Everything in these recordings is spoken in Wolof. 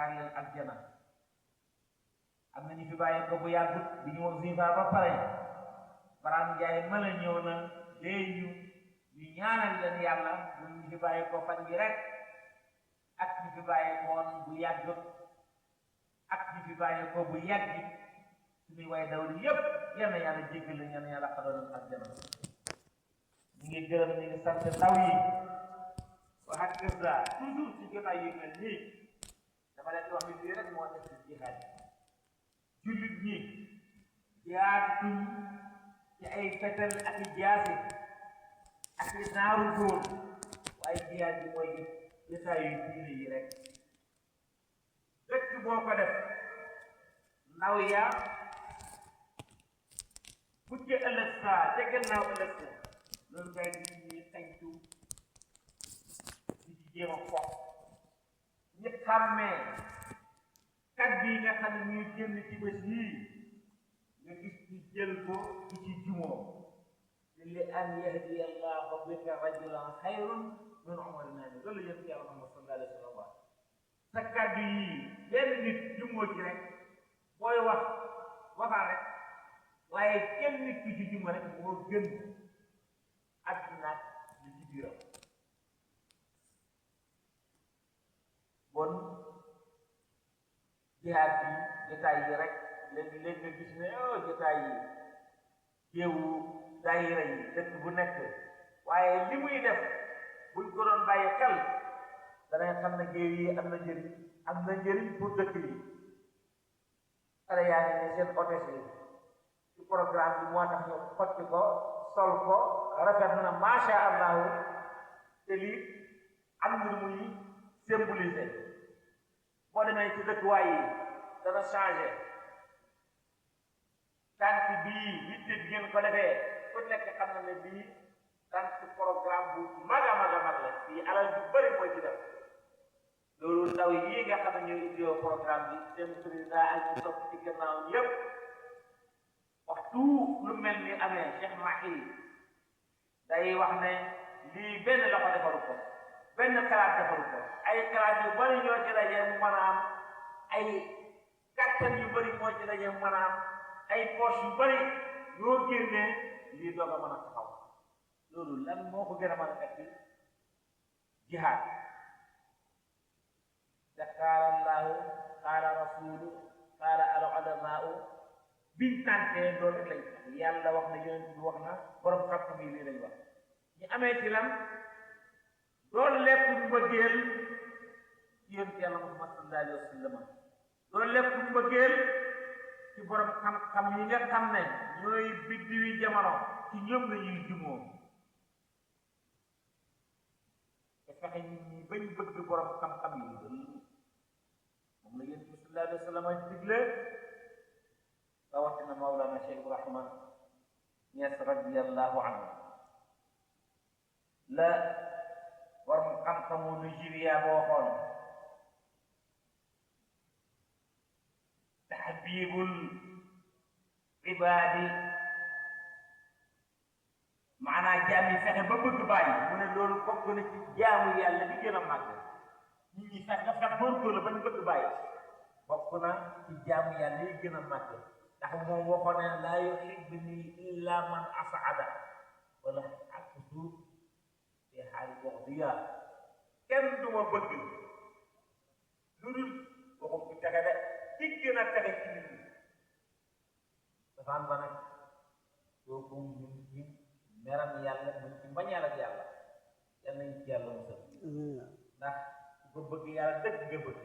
xaar leen aljana am na ñu fi bàyyi ko bu yàggut bi ñu wax zifa ba pare Barham Njaay mën a ñëw na léegi ñu ñaanal leen yàlla bu ñu fi bàyyi ko fan gi rek ak ñu fi bàyyi ko woon bu yàggut ak ñu fi bàyyi ko bu yàggi suñuy way dawli yépp yal na yàlla jéggal leen yal na yàlla xadoon aljana ñu ngi gërëm ñu ngi sant ndaw yi waxat kër daa toujours ci jotaay yu mel nii dama leen di wax ni bii rek moo def ci jihaad jullit ñi jaatuñ ci ay fetal ak i jaasi ak i naaru góor waaye jihaad bi mooy jotaay yu diine yi rek dëkk boo ko def ndaw yaa bu ci ëllëg saa ca gannaaw ëllëg saa loolu ngay nit ñi tañtu di ci jéem a fox ñi xàmmee kat bii nga xam ne ñuy génn ci bés yii nga gis ci jël ko ci ci jumoo li an yahdiya allahu bika rajulan xayrun min umari naami loolu yëpp yàlla Muhammad sallallahu alayhi wa sallam wax sa kàddu yii benn nit jumoo ci rek booy wax waxaa rek waaye kenn nit ki ci juma rek moo gën àddina li ci biiram bon jihaad bi jotaay yi rek léegi nga gis ne jotaay yi jéewu daayira yi dëkk bu nekk waaye li muy def buñ ko doon bàyyi xel danañ xam ne géew yi am na njëriñ pour dëkk yi xale yaa ngi ne seen hôtesse yi ci programme bi moo tax ñu xotti ko sol ko rafet na macha allahu te lii am na lu muy symboliser boo demee ci dëkkuwaay yi dana changé tant bii yitte bi ngeen ko defee ku nekk xam na ne bii tant programme bu mag a mag a mag la fii alal ju bëri mooy ci def loolu ndaw yi nga xam ne ñooy idioo programme bi seen président ak ñu topp ci gannaaw yépp waxtu lu mel ni amee Cheikh Mahi day wax ne lii benn loxo defaru ko benn xalaat defaru ko ay xalaat yu bëri ñoo ci dajee mu mën a am ay kattan yu bëri moo ci dajee mu mën a am ay poche yu bëri yoo génnee lii doog a mën a taxaw loolu lan moo ko gën a mën a fekk jihaad da qaala allahu qaala rasulu qaala al ulamaau biñ tàntee loolu rek lañ yàlla wax na yonent bi wax na borom xam-xam yi lii lañ wax ñu amee ci lan loolu lépp mbëggeel ci yonent yàlla Muhammad sallallahu alayhi wa sallam loolu lépp mbëggeel ci borom xam-xam yi nga xam ne ñooy biddiwi jamono ci ñoom la ñuy jumoo te fexe nit ñi bañ bëgg borom xam-xam yi moom la yonent bi sallallahu alayhi wa sallam digle rawatina Mawlana Cheikh Ibrahima Niass radiyallahu anhu la borom xam-xamu Nigeria boo xool tahbibul ibaadi maanaa jaam yi fexe ba bëgg bàyyi mu ne loolu bokk na ci jaamu yàlla di gën a màgg nit ñi fexe nga fex góorgóorlu bañ bëgg bàyyi bokk na ci jaamu yàlla yi gën a màgg ndax moom waxoon ne laa yuhibbuni illa man asaada wala aksu fi xaali wax di yàlla kenn du ma bëgg lu dul waxum ci texe de ci gën a texe ci nit ñi dafaan ba nag kooku ñun ci meram yàlla ñun ci mbañeel ak yàlla yal nañ ci yàlla musal ndax ku ko bëgg yàlla dëgg nga bëgg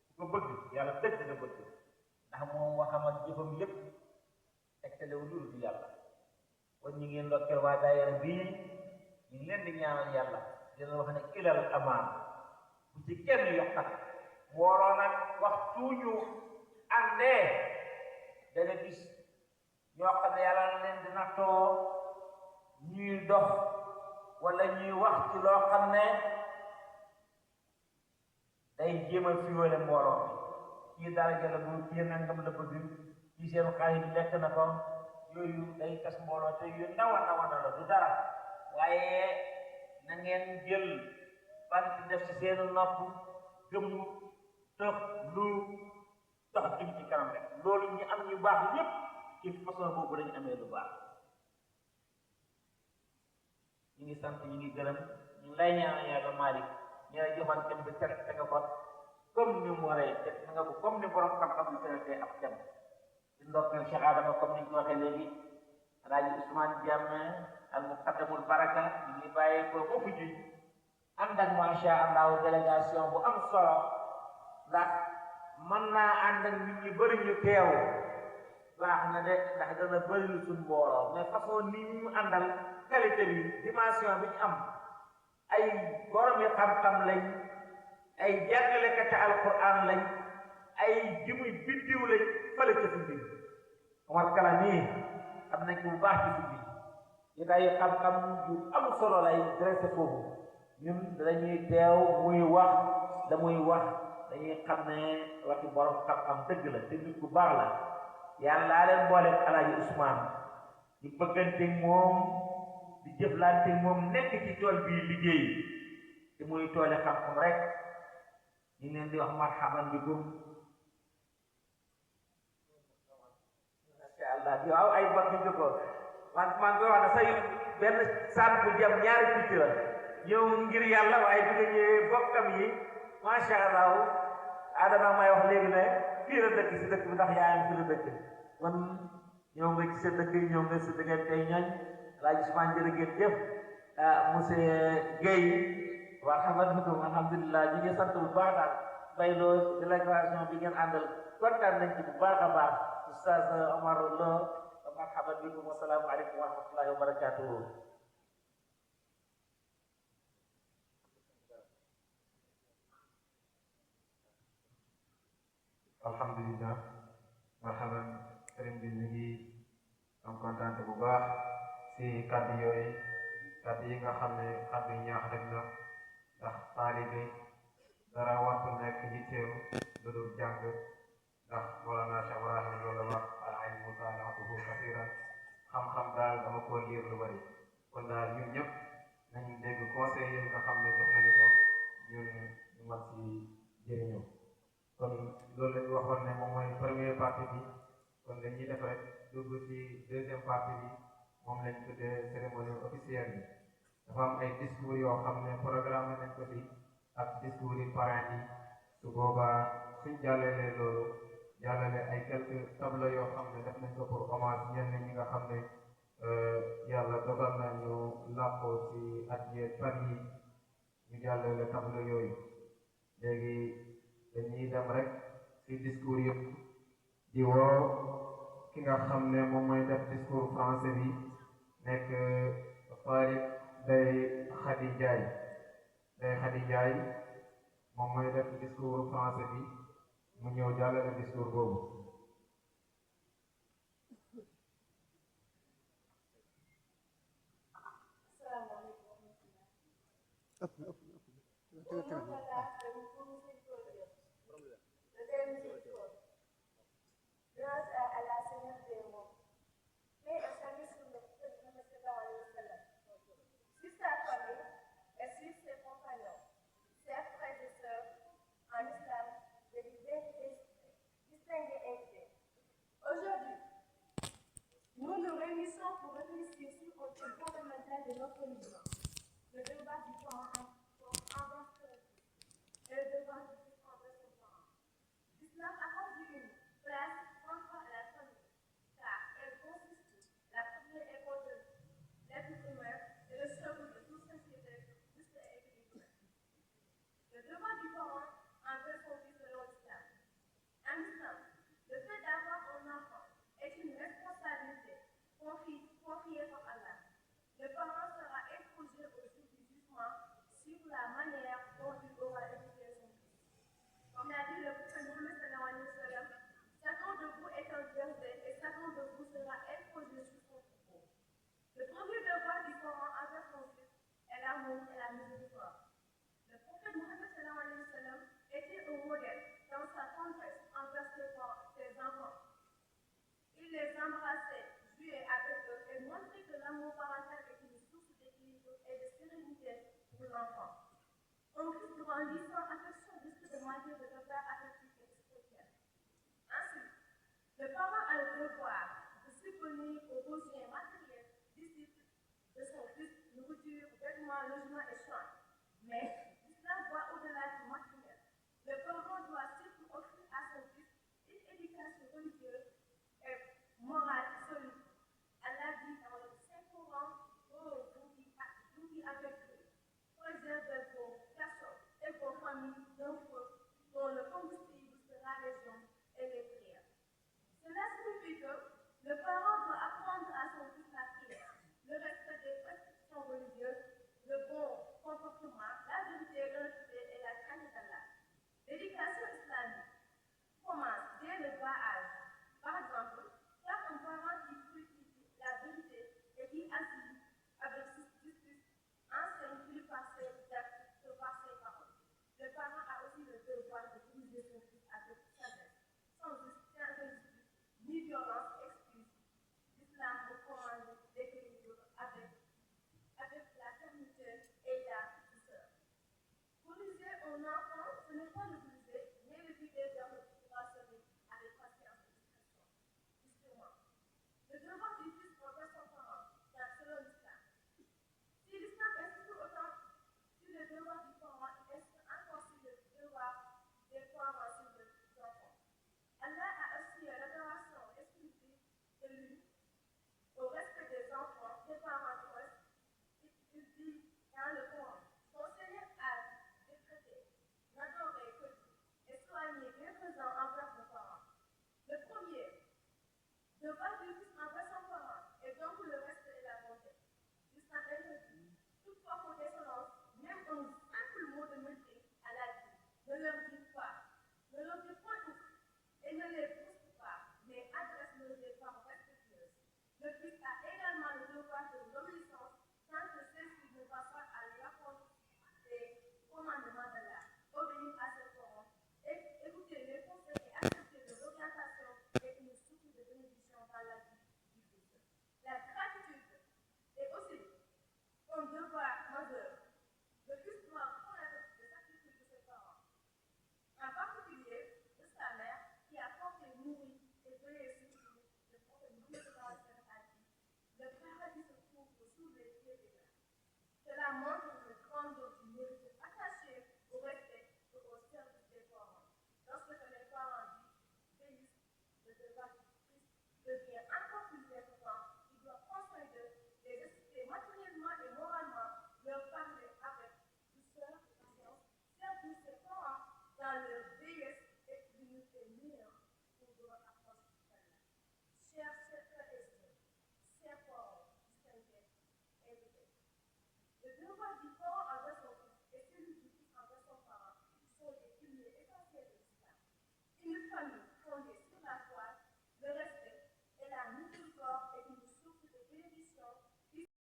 ku ko bëgg yàlla dëgg nga bëgg ndax moom waxam ak jëfam lépp tegtalewu lu dul yàlla kon ñu ngi ndokkeel waa daayira bii ñu ngi leen di ñaanal yàlla dina wax ne ilal amaan bu ci kenn yokkat wooroo nag waxtu ñu àndee danga gis ñoo xam ne yàlla na leen dina too ñuy dox wala ñuy wax ci loo xam ne day jéem a fiwale mbooloo mi kii daraja la bu kii nangam la bëgg kii seen xaalis bi lekk na ko yooyu day tas mbooloo te yu ndaw a ndaw a ndaw la du dara waaye na ngeen jël bant def ci seen nopp gëmmu tëx lu tax jëm ci kanam rek loolu ñu am ñu baax ñëpp ci façon boobu lañu amee lu baax ñu ngi sant ñu ngi gërëm ñu lay ñaan yàlla Malick ñu la joxoon thème bi te nga ko comme ni mu waree te nga ko comme ni borom xam-xam yi traité ab thème di ndokkeel Cheikh Adama comme ni ñu ko waxee léegi Alaaji Ousmane Diame al muqaddamul baraka ñu ngi bàyyee ko ba fu ji ànd ak macha allah délégation bu am solo ndax mën naa ànd ak nit ñi bëri ñu teew baax na de ndax dana bëri lu suñ mbooloo mais façon nit ñu àndal qualité bi dimension bi ñu am ay borom yi xam-xam lañ ay jàngalekati alquran lañ ay jimuy biddiw lañ fële ca suñ bi Omar Kala nii am nañ ko bu baax ci suñ bi yéen ay xam-xam yu am solo lay dressé foofu ñun dañuy teew muy wax damuy wax dañuy xam ne waxi borom xam-xam dëgg la te nit ku baax la yàlla leen boole Alaaji Ousmane di bëggante moom di jëflante moom nekk ci tool bii liggéey te muy toole xam-xam rek ñu leen di wax marhaban bikum masha Allah waaw ay bokk ñu ko man koy wax ne say benn saan bu jam ñaari picc la ñëw ngir yàlla waaye bi nga ñëwee bokkam yi masha Allah Adama may wax léegi ne fii la dëkk si dëkk bi ndax yaayam fii la dëkk kon ñëw nga ci sa dëkk yi ñëw nga si dëkk tey ñooñ Alaaji Ousmane jërë ngeen jëf monsieur Guèye marhaban alhamdulilah ñu ngi sant bu baax daal bayloo délégation bi ngeen àndal kontaan nañ ci bu baax a baax oustaz Omar Lo marhaban bikum wasalaamu aleykum wa rahmatullahi wa barakatuhu alhamdulilah marhaban sëriñ bi ñu ngi am kontaan bu baax si kàddu yooyu kàddu yi nga xam ne kàddu yi ñaax rek la ndax taalibe dara wartu nekk yitteem lu dul jàng ndax Mawlana Cheikh Ibrahim loolu wax al ilmu saalihuhu kasiran xam-xam daal dama koo liir lu bari kon daal ñun ñëpp nañu dégg conseil yi nga xam ne jox nañu ko ñun ñu mën si jëriñoo kon loolu lañu waxoon ne moom mooy première partie bi kon dañuy def rek dugg ci deuxième partie bi moom lañ tuddee cérémonie officielle bi dafa am ay discours yoo xam ne programme nañ ko fi ak discours yi parrain yi su boobaa suñ jàllalee loolu jàllale ay quelques tableaux yoo xam ne def nañ ko pour hommage ñenn ñi nga xam ne yàlla dogal nañu làqoo ci at yee fan yi ñu jàllale tableau yooyu léegi dañuy dem rek ci discours yëpp di woo ki nga xam ne moom mooy def discours français bi nekk Farid Day Khady Ndiaye moom mooy def discours français bi mu ñëw jàllale discours boobu grâce à la Seigneur des mondes, paix et salut sur le prophète Mohammed sallallahu alayhi wa sallam, sur sa famille et sur ses compagnons, ses frères et sœurs en islam, de distingués invités. Aujourd'hui, nous nous réunissons pour réfléchir sur un thème fondamental de notre religion, le devoir du parent envers et le devoir du fils envers son parent. L'islam accorde une place centrale à la famille, car elle constitue la première école de l'être humain et le socle de toute société juste et équilibrée. Le devoir du parent envers son fils selon l'islam. En islam, le fait d'avoir un enfant est une responsabilité confiée par Allah. Le parent sera exposé au jour du jugement sur la manière dont il aura éduqué son fils. Comme l'a dit le prophète Mohammed sallallahu alayhi wa sallam, chacun de vous est un berger et chacun de vous sera exposé sur son troupeau. Le premier devoir du parent envers son fils est l'amour et la miséricorde. Le prophète Mohammed sallallahu alayhi wa sallam était un modèle dans sa tendresse envers ses enfants. Il les embrassait, jouait avec eux et montrait que l'amour parental est une source d'équilibre et de sérénité pour l'enfant. Un fils grandissant affection risque de manquer de repères avec de son fils, nourriture, vêtements, logement et soins. Mais l'islam va au-delà du matériel. Le parent doit surtout offrir à son fils une éducation religieuse et morale solide. Allah dit dans le Saint-Coran, oh, vous qui avez cru, préservez vos personnes et vos familles d'un feu dont le combustible sera les jeûnes et les prières. Cela signifie que le parent doit apprendre à son fils la prière, le respect des prescriptions religieuses, le bon comportement, la vérité, l'honnêteté et la crainte d'Allah. L'éducation islamique commence dès le bas âge. Par exemple, car un parent qui cultive la vérité et qui agit avec justice enseigne plus par ses actes que par ses paroles. Le parent a aussi le devoir de diriger son fils avec sagesse, sans injustice ni violence explicite. L'islam recommande l'équilibre avec la fermeté et la douceur. Corriger un enfant, ce n'est pas le briser, mais le guider vers le droit solide avec patience et discrétion. Justement, le devoir du fils envers son parent, selon l'islam. Si l'islam insiste autant sur le devoir du parent, il insiste encore sur le devoir des parents sur les enfants. Allah a assuré l'adoration exclusive de lui au respect des enfants, des parents proches. Il dit dans le Coran, son Seigneur a décrété, n'adorez que Dieu et soignez bien présent envers vos parents. Le premier, devoir du fils envers son parent, et donc le respect et la bonté. L'islam interdit toute forme de désordre, même un simple mot de mépris à la vie. Ne leur dites pas, ne leur dites point ouf, et ne les brusque pas, mais adresse-leur des formes respectueuses. Le fils a également le devoir de l'obéissance tant que celle-ci ne va pas à l'encontre des commandements d'Allah. Obéir à ses parents, écouter les conseils et accepter de l'orientation est une source de bénédiction dans la vie du fils. La gratitude est aussi un devoir majeur. Le fils doit connaître les sacrifices de ses parents, en particulier de sa mère qui a porté, nourri et veillé sur lui. Le prophète Mohammed a dit, le paradis se trouve sous les pieds des mères. Cela montre une grande humilité attachée au respect et au service des parents. Lorsque les parents vieillissent, le devoir du fils devient encore plus important. Il doit prendre soin d'eux, les assister matériellement et moralement, leur parler avec douceur et patience, servir ses parents dans leur vieillesse et l'unité meilleure pour leur approche d'Allah. Chers frères et sœurs, chers parents, distingués, invités. Le devoir du parent envers son fils et celui du fils envers son parent sont des piliers essentiels de l'islam. Une famille